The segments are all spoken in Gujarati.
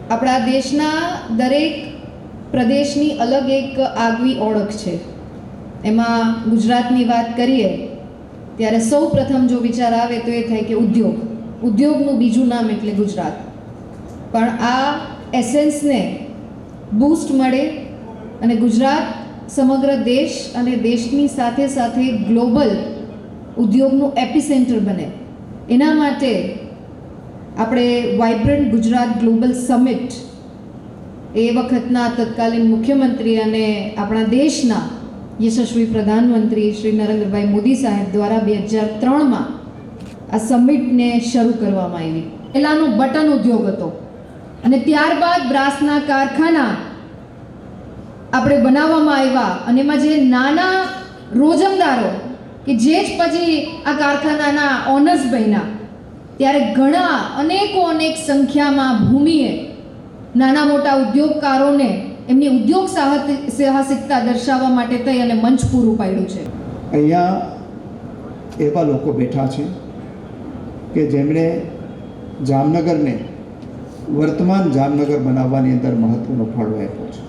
આપણા દેશના દરેક પ્રદેશની અલગ એક આગવી ઓળખ છે. એમાં ગુજરાતની વાત કરીએ ત્યારે સૌ પ્રથમ જો વિચાર આવે તો એ થાય કે ઉદ્યોગનું બીજું નામ એટલે ગુજરાત. પણ આ એસેન્સને બૂસ્ટ મળે અને ગુજરાત સમગ્ર દેશ અને દેશની સાથે સાથે ગ્લોબલ ઉદ્યોગનું એપિસેન્ટર બને, એના માટે આપણે વાઇબ્રન્ટ ગુજરાત ગ્લોબલ સમિટ એ વખતના તત્કાલીન મુખ્યમંત્રી અને આપણા દેશના યશસ્વી પ્રધાનમંત્રી શ્રી નરેન્દ્રભાઈ મોદી સાહેબ દ્વારા 2003માં આ સમિટને શરૂ કરવામાં આવી. પહેલાંનો બટન ઉદ્યોગ હતો અને ત્યારબાદ બ્રાસના કારખાના આપણે બનાવવામાં આવ્યા અને એમાં જે નાના રોજમદારો કે જે જ પછી આ કારખાનાના ઓનર્સ બન્યા, ત્યારે ઘણા અનેક સંખ્યામાં ભૂમિએ નાના મોટા ઉદ્યોગકારોને એમની ઉદ્યોગ સાહસિકતા દર્શાવવા માટે થઈ અને મંચ પૂરું પાડ્યું છે. અહીંયા એવા લોકો બેઠા છે કે જેમણે જામનગરને વર્તમાન જામનગર બનાવવાની અંદર મહત્વનો ફાળો આપ્યો છે.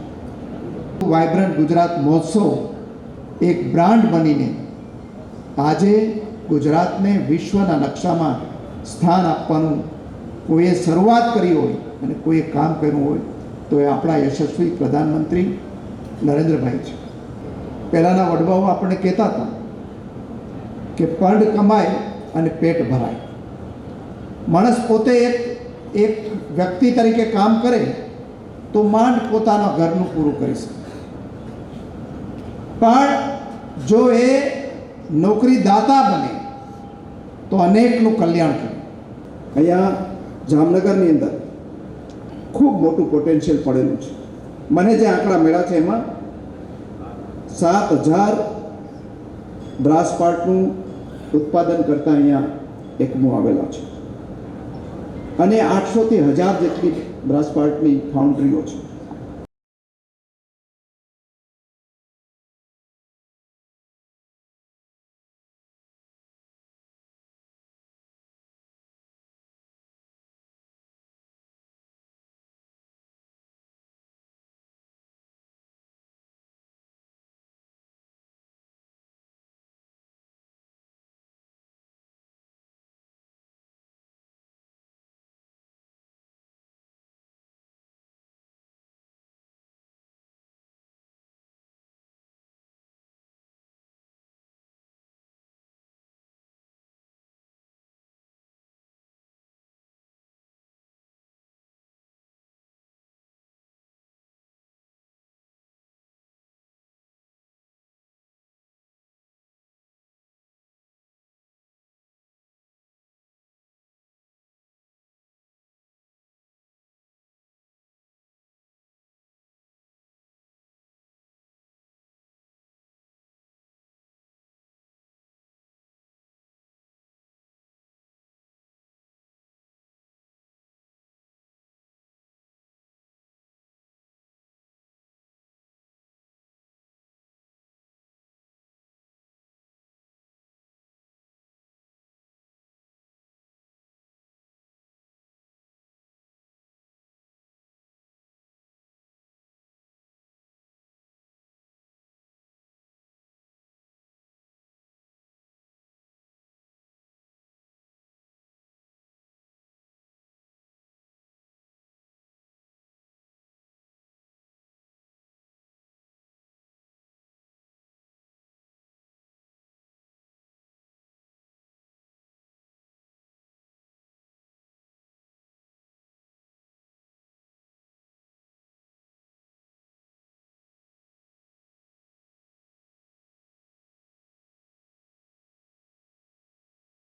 વાઇબ્રન્ટ ગુજરાત મહોત્સવ એક બ્રાન્ડ બનીને આજે ગુજરાતને વિશ્વના નકશામાં સ્થાન આપવાનું કોઈએ શરૂઆત કરી હોય અને કોઈએ કામ કર્યું હોય તો એ આપણા યશસ્વી પ્રધાનમંત્રી નરેન્દ્રભાઈ છે. પહેલાંના વડવાઓ આપણને કહેતા હતા કે પંડ કમાય અને પેટ ભરાય. માણસ પોતે એક વ્યક્તિ તરીકે કામ કરે તો માંડ પોતાના ઘરનું પૂરું કરી શકે, પણ જો એ નોકરીદાતા બને તો અનેકનું કલ્યાણ કરે. અહીંયા જામનગરની અંદર ખૂબ મોટું પોટેન્શિયલ પડેલું છે. મને જે આંકડા મળ્યા છે એમાં 7,000 બ્રાસ પાર્ટનું ઉત્પાદન કરતા અહીંયા એકમો આવેલા છે અને 800 થી 1000 જેટલી બ્રાસ પાર્ટની ફાઉન્ડ્રીઓ છે.